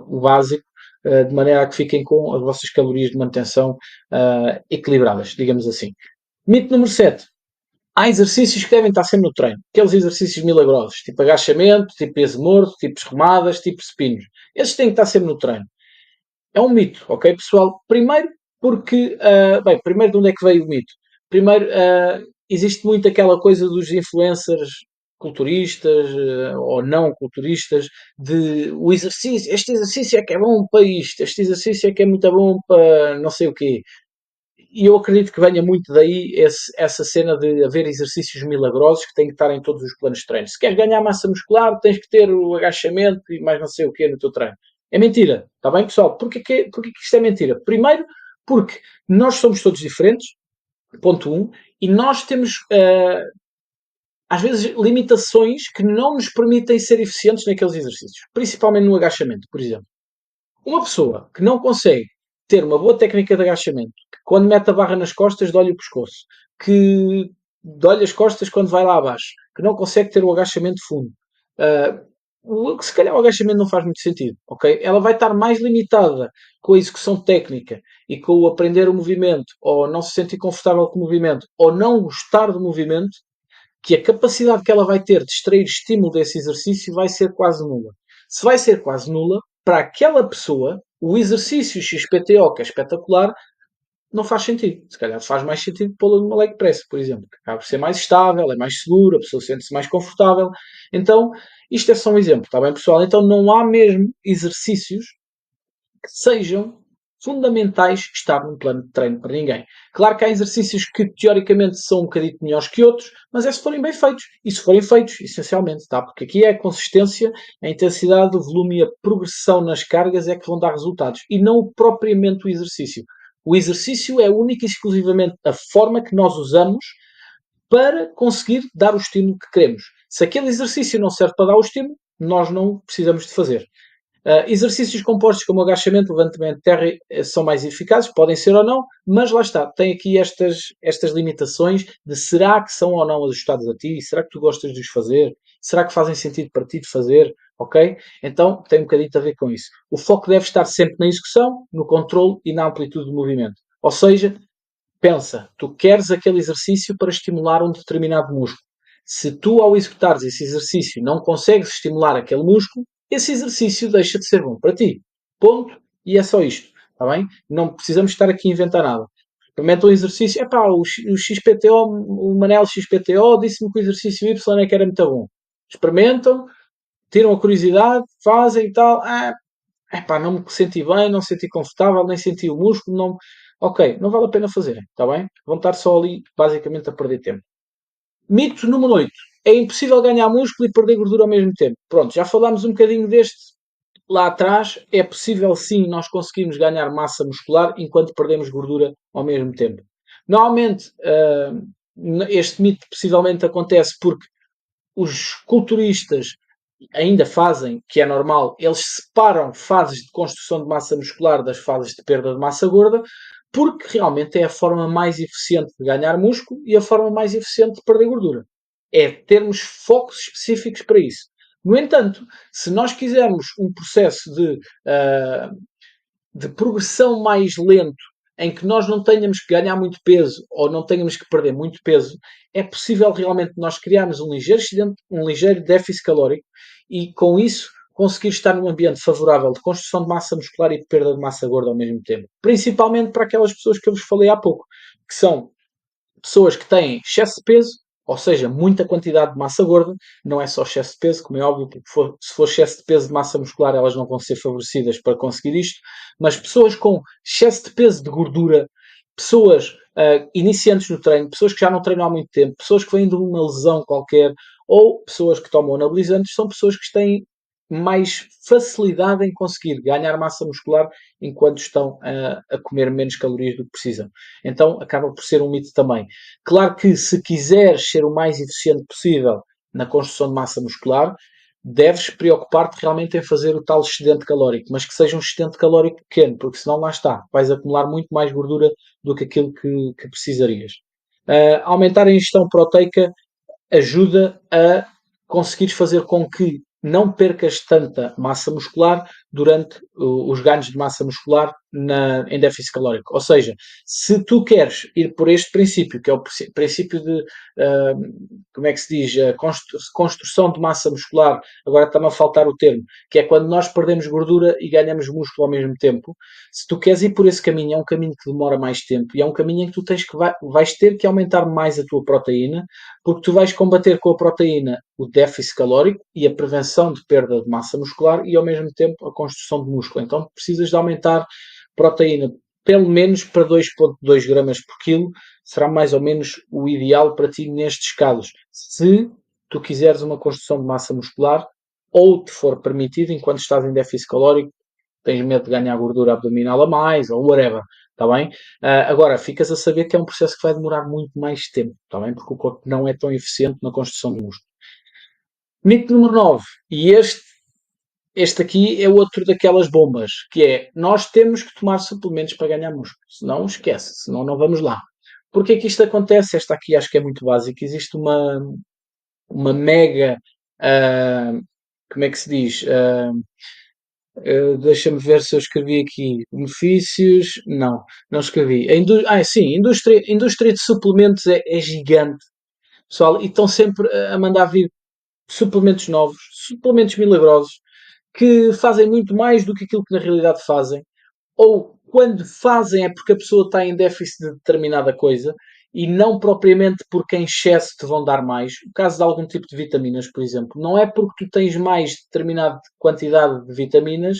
o básico, de maneira a que fiquem com as vossas calorias de manutenção equilibradas, digamos assim. Mito número 7. Há exercícios que devem estar sempre no treino. Aqueles exercícios milagrosos, tipo agachamento, tipo peso morto, tipo remadas, tipo spinos. Esses têm que estar sempre no treino. É um mito, ok, pessoal? Primeiro porque, primeiro de onde é que veio o mito? Primeiro, existe muito aquela coisa dos influencers culturistas ou não culturistas de o exercício, este exercício é que é bom para isto, este exercício é que é muito bom para não sei o quê. E eu acredito que venha muito daí essa cena de haver exercícios milagrosos que têm que estar em todos os planos de treino. Se queres ganhar massa muscular, tens que ter o agachamento e mais não sei o quê no teu treino. É mentira, está bem, pessoal? Porquê que isto é mentira? Primeiro, porque nós somos todos diferentes, ponto um, e nós temos, às vezes, limitações que não nos permitem ser eficientes naqueles exercícios. Principalmente no agachamento, por exemplo. Uma pessoa que não consegue ter uma boa técnica de agachamento, que quando mete a barra nas costas dói o pescoço, que dói as costas quando vai lá abaixo, que não consegue ter o agachamento fundo, se calhar o agachamento não faz muito sentido, ok? Ela vai estar mais limitada com a execução técnica e com o aprender o movimento, ou não se sentir confortável com o movimento, ou não gostar do movimento, que a capacidade que ela vai ter de extrair estímulo desse exercício vai ser quase nula. Se vai ser quase nula, para aquela pessoa, o exercício XPTO, que é espetacular, não faz sentido. Se calhar faz mais sentido pô-la numa leg press, por exemplo, que acaba por ser mais estável, é mais seguro, a pessoa sente-se mais confortável. Então, isto é só um exemplo, está bem, pessoal? Então, não há mesmo exercícios que sejam fundamentais estar num plano de treino para ninguém. Claro que há exercícios que teoricamente são um bocadinho melhores que outros, mas é se forem bem feitos. E se forem feitos, essencialmente, tá? Porque aqui é a consistência, a intensidade, o volume e a progressão nas cargas é que vão dar resultados. E não propriamente o exercício. O exercício é única e exclusivamente a forma que nós usamos para conseguir dar o estímulo que queremos. Se aquele exercício não serve para dar o estímulo, nós não precisamos de fazer. Exercícios compostos como agachamento, levantamento de terra são mais eficazes, podem ser ou não, mas lá está, tem aqui estas limitações de será que são ou não ajustados a ti, será que tu gostas de os fazer, será que fazem sentido para ti de fazer, ok? Então tem um bocadinho a ver com isso. O foco deve estar sempre na execução, no controle e na amplitude do movimento. Ou seja, pensa, tu queres aquele exercício para estimular um determinado músculo. Se tu, ao executares esse exercício, não consegues estimular aquele músculo, esse exercício deixa de ser bom para ti. Ponto. E é só isto. Está bem? Não precisamos estar aqui a inventar nada. Experimentam o exercício. Epá, o XPTO, o Manel XPTO disse-me que o exercício Y é que era muito bom. Experimentam, tiram a curiosidade, fazem e tal. Epá, não me senti bem, não me senti confortável, nem senti o músculo, não. Ok, não vale a pena fazerem, está bem? Vão estar só ali, basicamente, a perder tempo. Mito número 8. É impossível ganhar músculo e perder gordura ao mesmo tempo. Pronto, já falámos um bocadinho deste lá atrás. É possível sim nós conseguirmos ganhar massa muscular enquanto perdemos gordura ao mesmo tempo. Normalmente, este mito possivelmente acontece porque os culturistas ainda fazem, que é normal, eles separam fases de construção de massa muscular das fases de perda de massa gorda, porque realmente é a forma mais eficiente de ganhar músculo e a forma mais eficiente de perder gordura. É termos focos específicos para isso. No entanto, se nós quisermos um processo de progressão mais lento, em que nós não tenhamos que ganhar muito peso ou não tenhamos que perder muito peso, é possível realmente nós criarmos um ligeiro déficit calórico e com isso conseguir estar num ambiente favorável de construção de massa muscular e de perda de massa gorda ao mesmo tempo. Principalmente para aquelas pessoas que eu vos falei há pouco, que são pessoas que têm excesso de peso, ou seja, muita quantidade de massa gorda, não é só excesso de peso, como é óbvio, porque se for excesso de peso de massa muscular, elas não vão ser favorecidas para conseguir isto, mas pessoas com excesso de peso de gordura, pessoas iniciantes no treino, pessoas que já não treinam há muito tempo, pessoas que vêm de uma lesão qualquer, ou pessoas que tomam anabolizantes, são pessoas que têm mais facilidade em conseguir ganhar massa muscular enquanto estão a comer menos calorias do que precisam. Então acaba por ser um mito também. Claro que se quiseres ser o mais eficiente possível na construção de massa muscular, deves preocupar-te realmente em fazer o tal excedente calórico, mas que seja um excedente calórico pequeno, porque senão lá está, vais acumular muito mais gordura do que aquilo que precisarias. Aumentar a ingestão proteica ajuda a conseguires fazer com que não percas tanta massa muscular durante os ganhos de massa muscular em déficit calórico. Ou seja, se tu queres ir por este princípio, que é o princípio de, como é que se diz, construção de massa muscular, agora está-me a faltar o termo, que é quando nós perdemos gordura e ganhamos músculo ao mesmo tempo. Se tu queres ir por esse caminho, é um caminho que demora mais tempo e é um caminho em que tu vais ter que aumentar mais a tua proteína, porque tu vais combater com a proteína o déficit calórico e a prevenção de perda de massa muscular e ao mesmo tempo a construção de músculo. Então precisas de aumentar proteína pelo menos para 2,2 gramas por quilo, será mais ou menos o ideal para ti nestes casos. Se tu quiseres uma construção de massa muscular ou te for permitido enquanto estás em déficit calórico, tens medo de ganhar gordura abdominal a mais ou whatever, está bem? Agora, ficas a saber que é um processo que vai demorar muito mais tempo, está bem? Porque o corpo não é tão eficiente na construção de músculo. Mito número 9, e este aqui é outro daquelas bombas, que é, nós temos que tomar suplementos para ganhar músculo, senão esquece, senão não vamos lá. Porquê que isto acontece? Esta aqui acho que é muito básica, existe uma mega, como é que se diz, deixa-me ver se eu escrevi aqui benefícios. Não, não escrevi. Sim, indústria de suplementos é gigante, pessoal, e estão sempre a mandar vir suplementos novos, suplementos milagrosos, que fazem muito mais do que aquilo que na realidade fazem, ou quando fazem é porque a pessoa está em déficit de determinada coisa e não propriamente porque em excesso te vão dar mais. O caso de algum tipo de vitaminas, por exemplo, não é porque tu tens mais determinada quantidade de vitaminas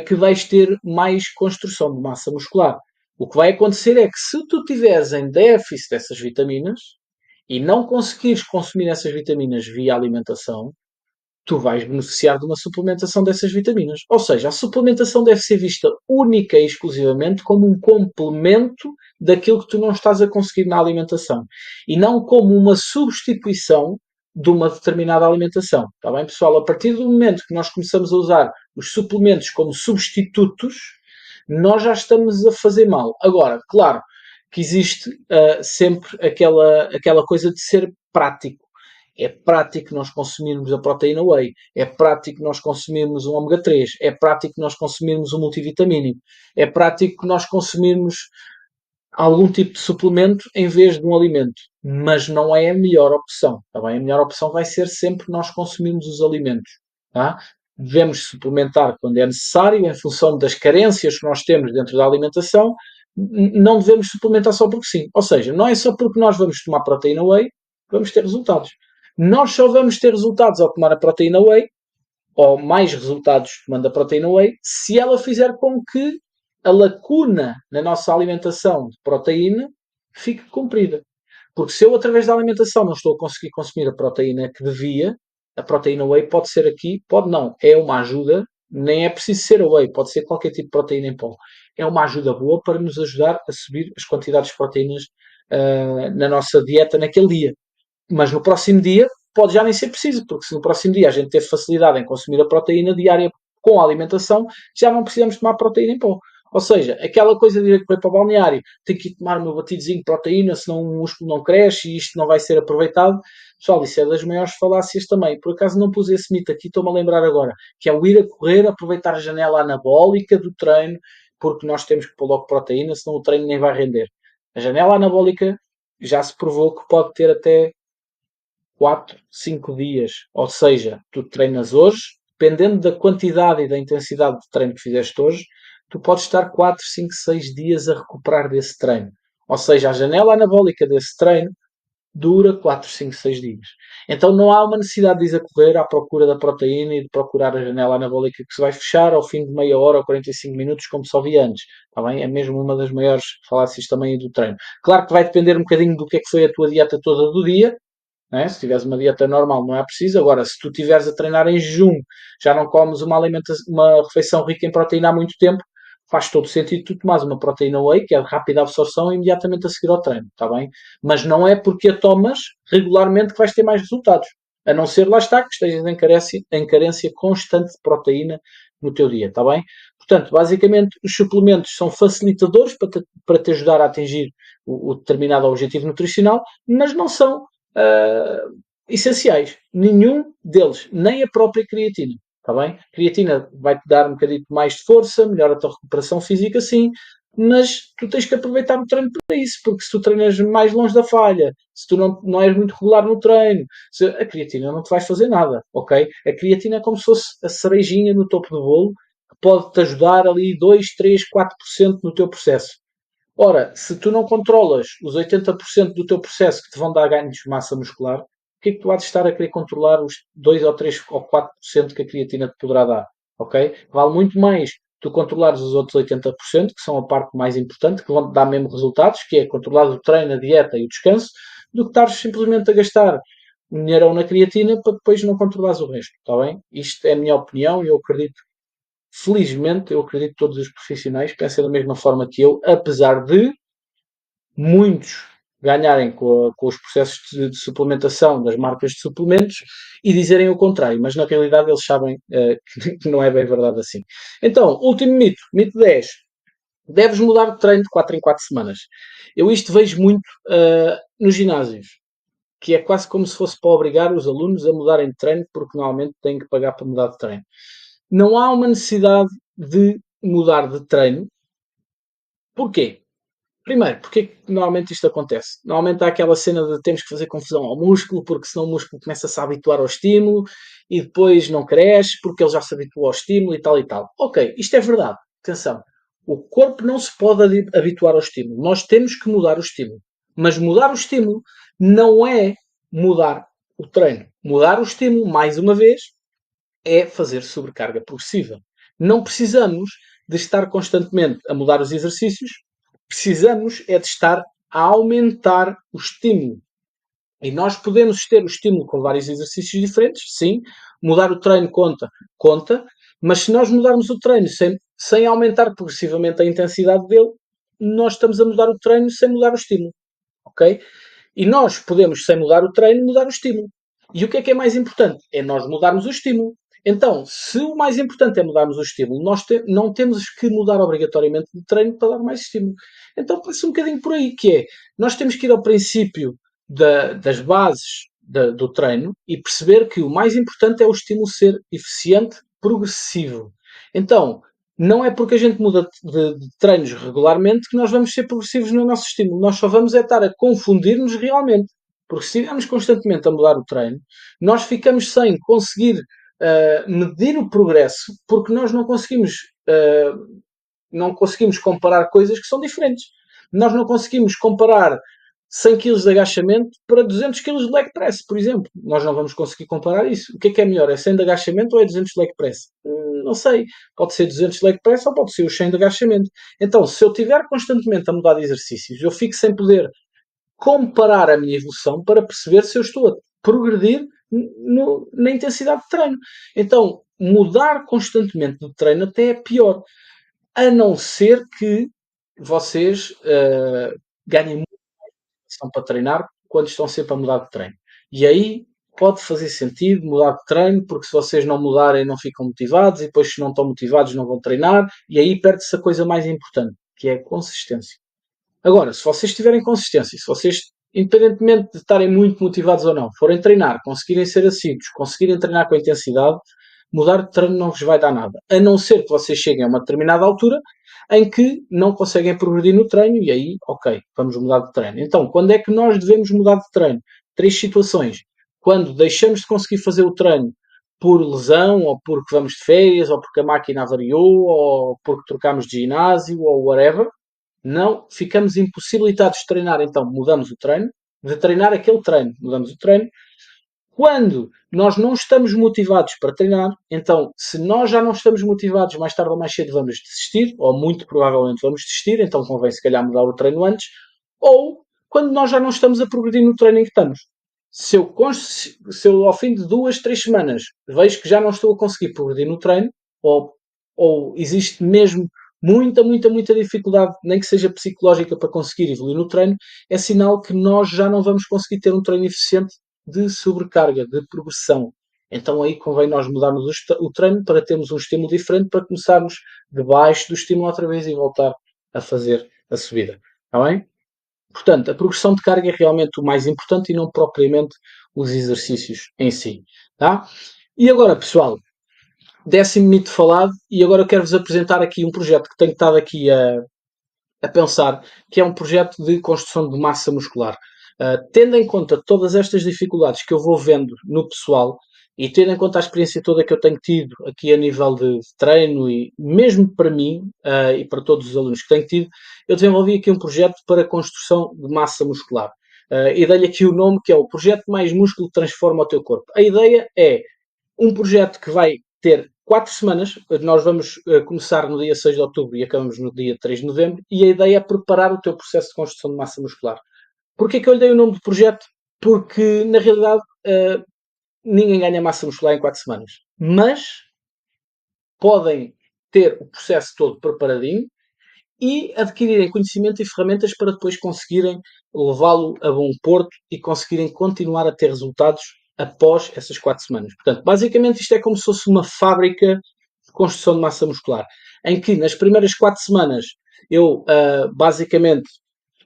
que vais ter mais construção de massa muscular. O que vai acontecer é que se tu tiveres em déficit dessas vitaminas e não conseguires consumir essas vitaminas via alimentação, tu vais beneficiar de uma suplementação dessas vitaminas. Ou seja, a suplementação deve ser vista única e exclusivamente como um complemento daquilo que tu não estás a conseguir na alimentação e não como uma substituição de uma determinada alimentação. Está bem, pessoal? A partir do momento que nós começamos a usar os suplementos como substitutos, nós já estamos a fazer mal. Agora, claro que existe sempre aquela coisa de ser prático. É prático nós consumirmos a proteína whey, é prático nós consumirmos um ômega 3, é prático nós consumirmos um multivitamínico, é prático nós consumirmos algum tipo de suplemento em vez de um alimento, mas não é a melhor opção, tá bem? A melhor opção vai ser sempre nós consumirmos os alimentos, tá? Devemos suplementar quando é necessário, em função das carências que nós temos dentro da alimentação, não devemos suplementar só porque sim. Ou seja, não é só porque nós vamos tomar proteína whey que vamos ter resultados. Nós só vamos ter resultados ao tomar a proteína whey, ou mais resultados tomando a proteína whey, se ela fizer com que a lacuna na nossa alimentação de proteína fique cumprida. Porque se eu, através da alimentação, não estou a conseguir consumir a proteína que devia, a proteína whey pode ser aqui, pode não, é uma ajuda, nem é preciso ser a whey, pode ser qualquer tipo de proteína em pó. É uma ajuda boa para nos ajudar a subir as quantidades de proteínas na nossa dieta naquele dia. Mas no próximo dia pode já nem ser preciso, porque se no próximo dia a gente teve facilidade em consumir a proteína diária com a alimentação, já não precisamos tomar proteína em pó. Ou seja, aquela coisa de ir para o balneário, tenho que ir tomar o meu batidozinho de proteína, senão o músculo não cresce e isto não vai ser aproveitado. Pessoal, isso é das maiores falácias também. Por acaso não pus esse mito aqui, estou-me a lembrar agora, que é o ir a correr, aproveitar a janela anabólica do treino, porque nós temos que pôr logo proteína, senão o treino nem vai render. A janela anabólica já se provou que pode ter até 4, 5 dias. Ou seja, tu treinas hoje, dependendo da quantidade e da intensidade de treino que fizeste hoje, tu podes estar 4, 5, 6 dias a recuperar desse treino. Ou seja, a janela anabólica desse treino dura 4, 5, 6 dias. Então não há uma necessidade de ir a correr à procura da proteína e de procurar a janela anabólica que se vai fechar ao fim de meia hora ou 45 minutos, como só vi antes. Está bem? É mesmo uma das maiores falácias também do treino. Claro que vai depender um bocadinho do que é que foi a tua dieta toda do dia, não é? Se tiveres uma dieta normal, não é preciso. Agora, se tu estiveres a treinar em jejum, já não comes uma refeição rica em proteína há muito tempo, faz todo sentido tu tomares uma proteína whey, que é de rápida absorção, imediatamente a seguir ao treino, está bem? Mas não é porque a tomas regularmente que vais ter mais resultados. A não ser, lá está, que estejas em carência constante de proteína no teu dia, está bem? Portanto, basicamente, os suplementos são facilitadores para te ajudar a atingir o determinado objetivo nutricional, mas não são essenciais. Nenhum deles, nem a própria creatina. Está bem? A creatina vai-te dar um bocadinho mais de força, melhora a tua recuperação física, sim, mas tu tens que aproveitar o treino para isso, porque se tu treinas mais longe da falha, se tu não és muito regular no treino, a creatina não te vais fazer nada, ok? A creatina é como se fosse a cerejinha no topo do bolo, que pode-te ajudar ali 2, 3, 4% no teu processo. Ora, se tu não controlas os 80% do teu processo que te vão dar ganhos de massa muscular, o que é que tu há de estar a querer controlar os 2 ou 3 ou 4% que a creatina te poderá dar? Ok? Vale muito mais tu controlares os outros 80%, que são a parte mais importante, que vão te dar mesmo resultados, que é controlar o treino, a dieta e o descanso, do que estares simplesmente a gastar um dinheirão na creatina para depois não controlares o resto. Está bem? Isto é a minha opinião e eu acredito. Felizmente, eu acredito que todos os profissionais pensem da mesma forma que eu, apesar de muitos ganharem com os processos de suplementação das marcas de suplementos e dizerem o contrário, mas na realidade eles sabem que não é bem verdade assim. Então, último mito, mito 10. Deves mudar de treino de 4 em 4 semanas. Eu isto vejo muito nos ginásios, que é quase como se fosse para obrigar os alunos a mudarem de treino, porque normalmente têm que pagar para mudar de treino. Não há uma necessidade de mudar de treino. Porquê? Primeiro, porque é que normalmente isto acontece? Normalmente há aquela cena de temos que fazer confusão ao músculo, porque senão o músculo começa-se a habituar ao estímulo e depois não cresce porque ele já se habituou ao estímulo e tal e tal. Ok, isto é verdade. Atenção. O corpo não se pode habituar ao estímulo. Nós temos que mudar o estímulo. Mas mudar o estímulo não é mudar o treino. Mudar o estímulo, mais uma vez, é fazer sobrecarga progressiva. Não precisamos de estar constantemente a mudar os exercícios, precisamos é de estar a aumentar o estímulo. E nós podemos ter o estímulo com vários exercícios diferentes, sim. Mudar o treino conta, mas se nós mudarmos o treino sem aumentar progressivamente a intensidade dele, nós estamos a mudar o treino sem mudar o estímulo, ok? E nós podemos, sem mudar o treino, mudar o estímulo. E o que é mais importante? É nós mudarmos o estímulo. Então, se o mais importante é mudarmos o estímulo, nós não temos que mudar obrigatoriamente de treino para dar mais estímulo. Então, passa um bocadinho por aí, que é, nós temos que ir ao princípio das bases do treino e perceber que o mais importante é o estímulo ser eficiente, progressivo. Então, não é porque a gente muda de treinos regularmente que nós vamos ser progressivos no nosso estímulo. Nós só vamos é estar a confundir-nos realmente. Porque se estivermos constantemente a mudar o treino, nós ficamos sem conseguir medir o progresso porque nós não conseguimos comparar coisas que são diferentes. Nós não conseguimos comparar 100 kg de agachamento para 200 kg de leg press, por exemplo. Nós não vamos conseguir comparar isso. O que é melhor? É 100 de agachamento ou é 200 de leg press? Não sei. Pode ser 200 de leg press ou pode ser os 100 de agachamento. Então, se eu estiver constantemente a mudar de exercícios, eu fico sem poder comparar a minha evolução para perceber se eu estou a progredir na intensidade de treino. Então, mudar constantemente de treino até é pior. A não ser que vocês ganhem motivação para treinar quando estão sempre a mudar de treino. E aí pode fazer sentido mudar de treino, porque se vocês não mudarem não ficam motivados e depois se não estão motivados não vão treinar e aí perde-se a coisa mais importante, que é a consistência. Agora, se vocês tiverem consistência, se vocês, independentemente de estarem muito motivados ou não, forem treinar, conseguirem ser assíduos, conseguirem treinar com intensidade, mudar de treino não vos vai dar nada. A não ser que vocês cheguem a uma determinada altura em que não conseguem progredir no treino e aí, ok, vamos mudar de treino. Então, quando é que nós devemos mudar de treino? 3 situações. Quando deixamos de conseguir fazer o treino por lesão, ou porque vamos de férias, ou porque a máquina avariou, ou porque trocamos de ginásio, ou whatever, não ficamos impossibilitados de treinar, então mudamos o treino, de treinar aquele treino, mudamos o treino. Quando nós não estamos motivados para treinar, então se nós já não estamos motivados, mais tarde ou mais cedo vamos desistir, ou muito provavelmente vamos desistir, então convém se calhar mudar o treino antes, ou quando nós já não estamos a progredir no treino em que estamos. se eu ao fim de 2, 3 semanas vejo que já não estou a conseguir progredir no treino, ou, ou existe mesmo muita dificuldade, nem que seja psicológica, para conseguir evoluir no treino, é sinal que nós já não vamos conseguir ter um treino eficiente de sobrecarga, de progressão. Então aí convém nós mudarmos o treino para termos um estímulo diferente, para começarmos debaixo do estímulo outra vez e voltar a fazer a subida. Está bem? Portanto, a progressão de carga é realmente o mais importante e não propriamente os exercícios em si. Tá? E agora, pessoal, 10º mito falado, e agora eu quero-vos apresentar aqui um projeto que tenho estado aqui a pensar, que é um projeto de construção de massa muscular. Tendo em conta todas estas dificuldades que eu vou vendo no pessoal e tendo em conta a experiência toda que eu tenho tido aqui a nível de treino e mesmo para mim e para todos os alunos que tenho tido, eu desenvolvi aqui um projeto para a construção de massa muscular. E dei-lhe aqui o nome que é o Projeto Mais Músculo Transforma o Teu Corpo. A ideia é um projeto que vai ter 4 semanas. Nós vamos começar no dia 6 de outubro e acabamos no dia 3 de novembro. E a ideia é preparar o teu processo de construção de massa muscular. Porquê que eu lhe dei o nome de projeto? Porque, na realidade, ninguém ganha massa muscular em 4 semanas. Mas podem ter o processo todo preparadinho e adquirirem conhecimento e ferramentas para depois conseguirem levá-lo a bom porto e conseguirem continuar a ter resultados após essas 4 semanas. Portanto, basicamente isto é como se fosse uma fábrica de construção de massa muscular, em que nas primeiras 4 semanas eu basicamente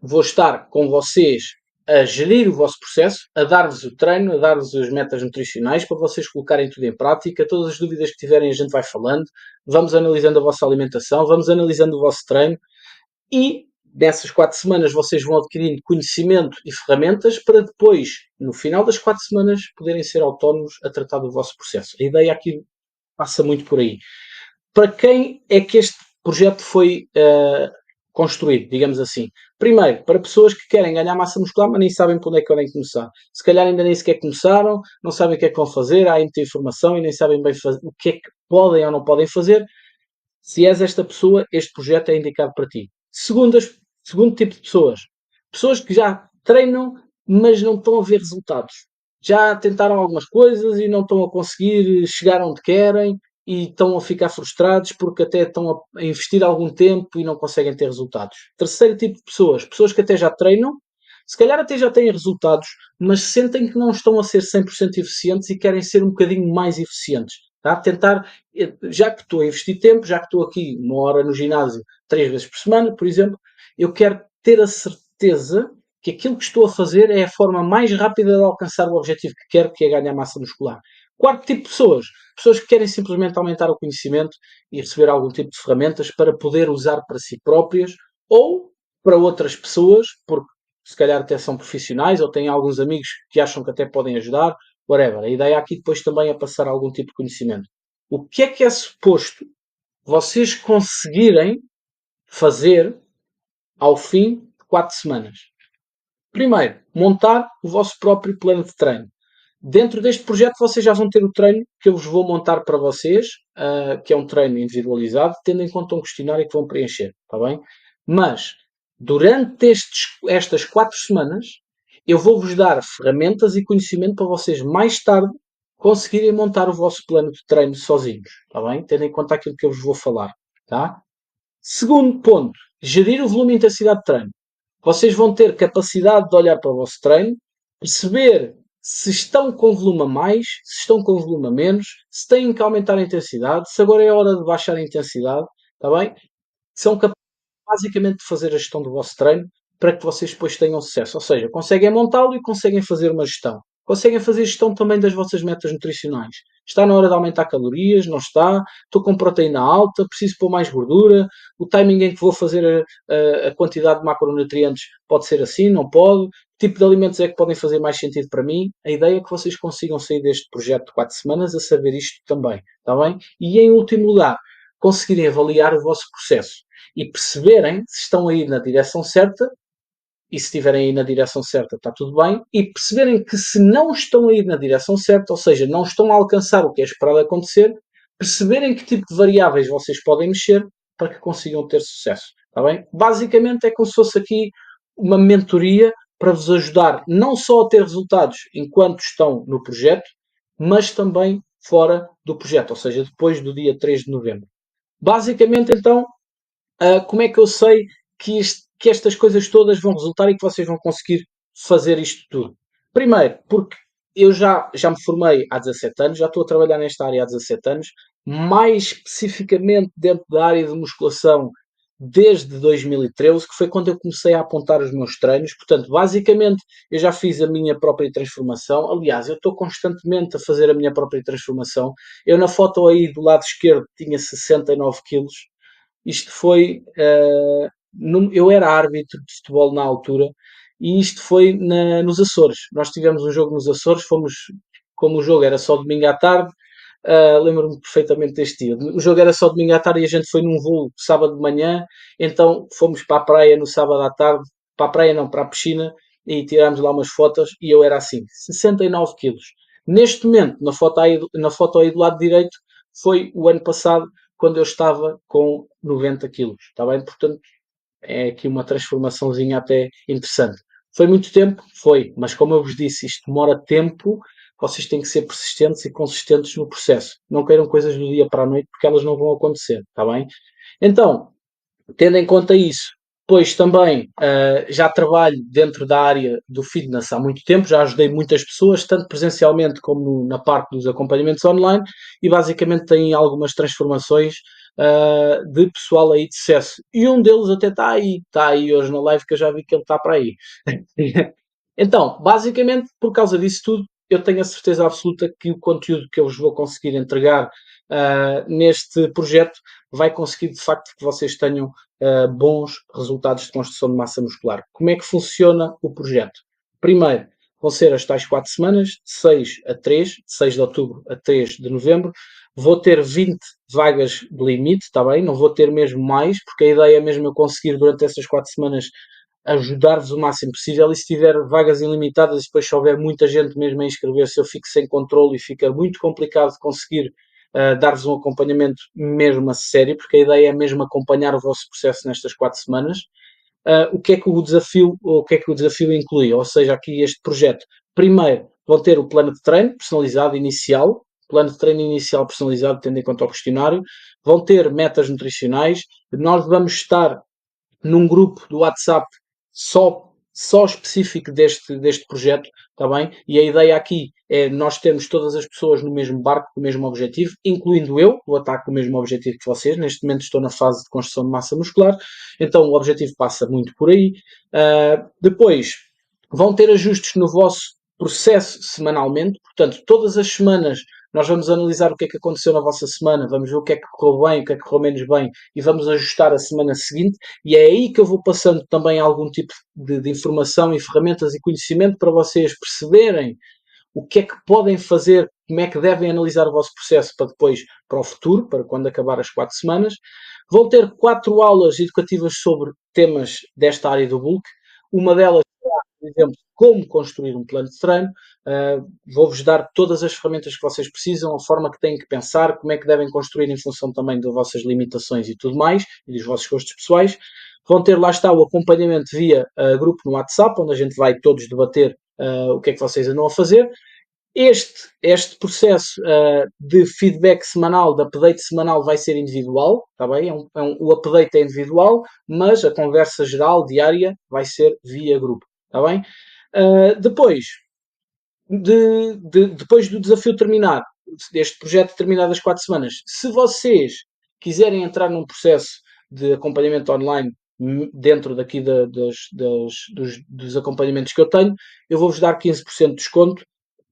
vou estar com vocês a gerir o vosso processo, a dar-vos o treino, a dar-vos as metas nutricionais para vocês colocarem tudo em prática. Todas as dúvidas que tiverem a gente vai falando, vamos analisando a vossa alimentação, vamos analisando o vosso treino e nessas 4 semanas vocês vão adquirindo conhecimento e ferramentas para depois, no final das 4 semanas, poderem ser autónomos a tratar do vosso processo. A ideia aqui passa muito por aí. Para quem é que este projeto foi construído, digamos assim? Primeiro, para pessoas que querem ganhar massa muscular, mas nem sabem por onde é que podem começar. Se calhar ainda nem sequer começaram, não sabem o que é que vão fazer, há muita informação e nem sabem bem o que é que podem ou não podem fazer. Se és esta pessoa, este projeto é indicado para ti. Segundo tipo de pessoas. Pessoas que já treinam, mas não estão a ver resultados. Já tentaram algumas coisas e não estão a conseguir chegar onde querem e estão a ficar frustrados porque até estão a investir algum tempo e não conseguem ter resultados. Terceiro tipo de pessoas. Pessoas que até já treinam, se calhar até já têm resultados, mas sentem que não estão a ser 100% eficientes e querem ser um bocadinho mais eficientes. Tá? Tentar, já que estou a investir tempo, já que estou aqui 1 hora no ginásio 3 vezes por semana, por exemplo, eu quero ter a certeza que aquilo que estou a fazer é a forma mais rápida de alcançar o objetivo que quero, que é ganhar massa muscular. Quarto tipo de pessoas. Pessoas que querem simplesmente aumentar o conhecimento e receber algum tipo de ferramentas para poder usar para si próprias ou para outras pessoas, porque se calhar até são profissionais ou têm alguns amigos que acham que até podem ajudar, whatever. A ideia aqui depois também é passar algum tipo de conhecimento. O que é suposto vocês conseguirem fazer ao fim de 4 semanas? Primeiro, montar o vosso próprio plano de treino. Dentro deste projeto vocês já vão ter o treino que eu vos vou montar para vocês, que é um treino individualizado, tendo em conta um questionário que vão preencher, está bem? Mas, durante estas 4 semanas, eu vou-vos dar ferramentas e conhecimento para vocês mais tarde conseguirem montar o vosso plano de treino sozinhos, está bem? Tendo em conta aquilo que eu vos vou falar, tá? Segundo ponto, gerir o volume e intensidade de treino. Vocês vão ter capacidade de olhar para o vosso treino, perceber se estão com volume a mais, se estão com volume a menos, se têm que aumentar a intensidade, se agora é a hora de baixar a intensidade, está bem? São capazes basicamente de fazer a gestão do vosso treino para que vocês depois tenham sucesso. Ou seja, conseguem montá-lo e conseguem fazer uma gestão. Conseguem fazer gestão também das vossas metas nutricionais. Está na hora de aumentar calorias? Não está? Estou com proteína alta? Preciso pôr mais gordura? O timing em que vou fazer a quantidade de macronutrientes pode ser assim? Não pode? Que tipo de alimentos é que podem fazer mais sentido para mim? A ideia é que vocês consigam sair deste projeto de 4 semanas a saber isto também. Está bem? E em último lugar, conseguirem avaliar o vosso processo e perceberem se estão a ir na direção certa, e se estiverem a ir na direção certa está tudo bem, e perceberem que se não estão a ir na direção certa, ou seja, não estão a alcançar o que é esperado acontecer, perceberem que tipo de variáveis vocês podem mexer para que consigam ter sucesso. Está bem? Basicamente é como se fosse aqui uma mentoria para vos ajudar não só a ter resultados enquanto estão no projeto, mas também fora do projeto, ou seja, depois do dia 3 de novembro. Basicamente, então, como é que eu sei que estas coisas todas vão resultar e que vocês vão conseguir fazer isto tudo? Primeiro, porque eu já me formei há 17 anos, já estou a trabalhar nesta área há 17 anos, mais especificamente dentro da área de musculação desde 2013, que foi quando eu comecei a apontar os meus treinos. Portanto, basicamente, eu já fiz a minha própria transformação. Aliás, eu estou constantemente a fazer a minha própria transformação. Eu na foto aí do lado esquerdo tinha 69 quilos. Isto foi. Eu era árbitro de futebol na altura e isto foi nos Açores. Nós tivemos um jogo nos Açores, fomos, como o jogo era só domingo à tarde, lembro-me perfeitamente deste dia. O jogo era só domingo à tarde e a gente foi num voo sábado de manhã, então fomos para a praia no sábado à tarde, para a praia não, para a piscina, e tirámos lá umas fotos e eu era assim, 69 quilos. Neste momento, na foto aí do lado direito, foi o ano passado, quando eu estava com 90 quilos, está bem? Portanto, é aqui uma transformaçãozinha até interessante. Foi muito tempo? Foi, mas como eu vos disse, isto demora tempo, vocês têm que ser persistentes e consistentes no processo. Não queiram coisas do dia para a noite, porque elas não vão acontecer, está bem? Então, tendo em conta isso, pois também já trabalho dentro da área do fitness há muito tempo, já ajudei muitas pessoas, tanto presencialmente como na parte dos acompanhamentos online, e basicamente tem algumas transformações de pessoal aí de sucesso. E um deles até está aí hoje na live, que eu já vi que ele está para aí. Então, basicamente, por causa disso tudo, eu tenho a certeza absoluta que o conteúdo que eu vos vou conseguir entregar neste projeto vai conseguir, de facto, que vocês tenham bons resultados de construção de massa muscular. Como é que funciona o projeto? Primeiro, vão ser as tais 4 semanas, de 6 a 3, de 6 de outubro a 3 de novembro. Vou ter 20 vagas de limite, está bem? Não vou ter mesmo mais, porque a ideia é mesmo eu conseguir durante essas 4 semanas ajudar-vos o máximo possível, e se tiver vagas ilimitadas, depois se houver muita gente mesmo a inscrever-se, eu fico sem controle e fica muito complicado de conseguir dar-vos um acompanhamento mesmo a sério, porque a ideia é mesmo acompanhar o vosso processo nestas 4 semanas. O que é que o desafio inclui? Ou seja, aqui este projeto. Primeiro, vão ter o plano de treino personalizado inicial, plano de treino inicial personalizado, tendo em conta o questionário. Vão ter metas nutricionais. Nós vamos estar num grupo do WhatsApp só específico deste projeto, está bem? E a ideia aqui é nós termos todas as pessoas no mesmo barco, com o mesmo objetivo, incluindo eu, vou estar com o mesmo objetivo que vocês. Neste momento estou na fase de construção de massa muscular, então o objetivo passa muito por aí. Depois, vão ter ajustes no vosso processo semanalmente, portanto, todas as semanas nós vamos analisar o que é que aconteceu na vossa semana, vamos ver o que é que correu bem, o que é que correu menos bem, e vamos ajustar a semana seguinte, e é aí que eu vou passando também algum tipo de informação e ferramentas e conhecimento para vocês perceberem o que é que podem fazer, como é que devem analisar o vosso processo para depois, para o futuro, para quando acabar as 4 semanas. Vão ter 4 aulas educativas sobre temas desta área do bulk. Uma delas, por exemplo, como construir um plano de treino. Vou-vos dar todas as ferramentas que vocês precisam, a forma que têm que pensar, como é que devem construir em função também das vossas limitações e tudo mais, e dos vossos gostos pessoais. Vão ter, lá está, o acompanhamento via grupo no WhatsApp, onde a gente vai todos debater o que é que vocês andam a fazer. Este processo de feedback semanal, de update semanal, vai ser individual, está bem? O update é individual, mas a conversa geral, diária, vai ser via grupo, está bem? Depois, depois do desafio terminar, deste projeto terminar das 4 semanas, se vocês quiserem entrar num processo de acompanhamento online dentro daqui dos acompanhamentos que eu tenho, eu vou-vos dar 15% de desconto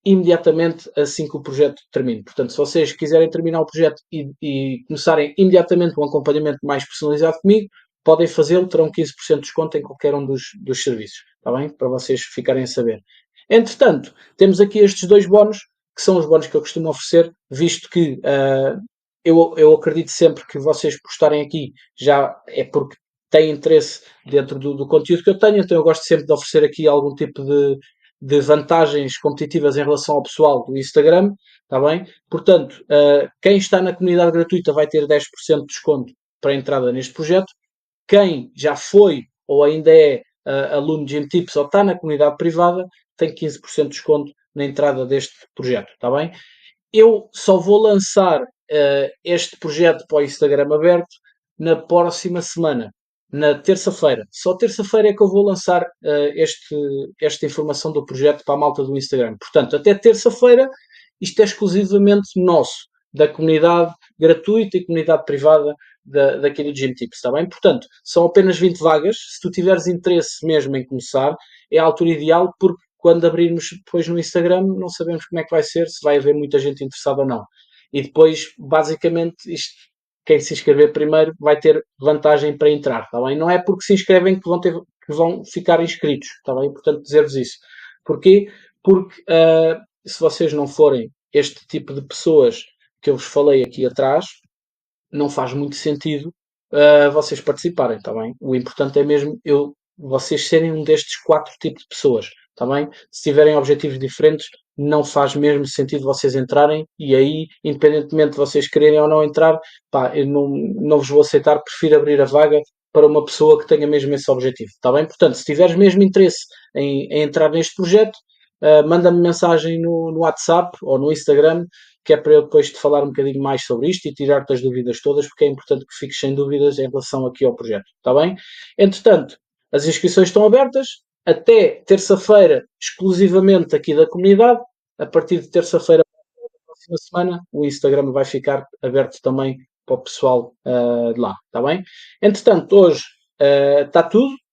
imediatamente assim que o projeto termine. Portanto, se vocês quiserem terminar o projeto e começarem imediatamente um acompanhamento mais personalizado comigo, podem fazê-lo, terão 15% de desconto em qualquer um dos serviços, está bem? Para vocês ficarem a saber. Entretanto, temos aqui estes 2 bónus, que são os bónus que eu costumo oferecer, visto que eu acredito sempre que vocês por estarem aqui já é porque têm interesse dentro do conteúdo que eu tenho, então eu gosto sempre de oferecer aqui algum tipo de vantagens competitivas em relação ao pessoal do Instagram, está bem? Portanto, quem está na comunidade gratuita vai ter 10% de desconto para a entrada neste projeto. Quem já foi ou ainda é aluno de GMTips ou está na comunidade privada, tem 15% de desconto na entrada deste projeto, está bem? Eu só vou lançar este projeto para o Instagram aberto na próxima semana, na terça-feira. Só terça-feira é que eu vou lançar esta informação do projeto para a malta do Instagram. Portanto, até terça-feira isto é exclusivamente nosso, da comunidade gratuita e comunidade privada daqui do GymTips, está bem? Portanto, são apenas 20 vagas. Se tu tiveres interesse mesmo em começar, é a altura ideal porque quando abrirmos depois no Instagram não sabemos como é que vai ser, se vai haver muita gente interessada ou não. E depois, basicamente, isto, quem se inscrever primeiro vai ter vantagem para entrar, está bem? Não é porque se inscrevem que vão ficar inscritos, está bem? Portanto, dizer-vos isso. Porquê? Porque se vocês não forem este tipo de pessoas que eu vos falei aqui atrás, não faz muito sentido vocês participarem, está bem? O importante é mesmo vocês serem um destes 4 tipos de pessoas, está bem? Se tiverem objetivos diferentes, não faz mesmo sentido vocês entrarem e aí, independentemente de vocês quererem ou não entrar, pá, eu não vos vou aceitar, prefiro abrir a vaga para uma pessoa que tenha mesmo esse objetivo, está bem? Portanto, se tiveres mesmo interesse em entrar neste projeto, manda-me mensagem no WhatsApp ou no Instagram, que é para eu depois te falar um bocadinho mais sobre isto e tirar-te as dúvidas todas, porque é importante que fiques sem dúvidas em relação aqui ao projeto, está bem? Entretanto, as inscrições estão abertas até terça-feira, exclusivamente aqui da comunidade. A partir de terça-feira da próxima semana, o Instagram vai ficar aberto também para o pessoal de lá, está bem? Entretanto, hoje está tudo.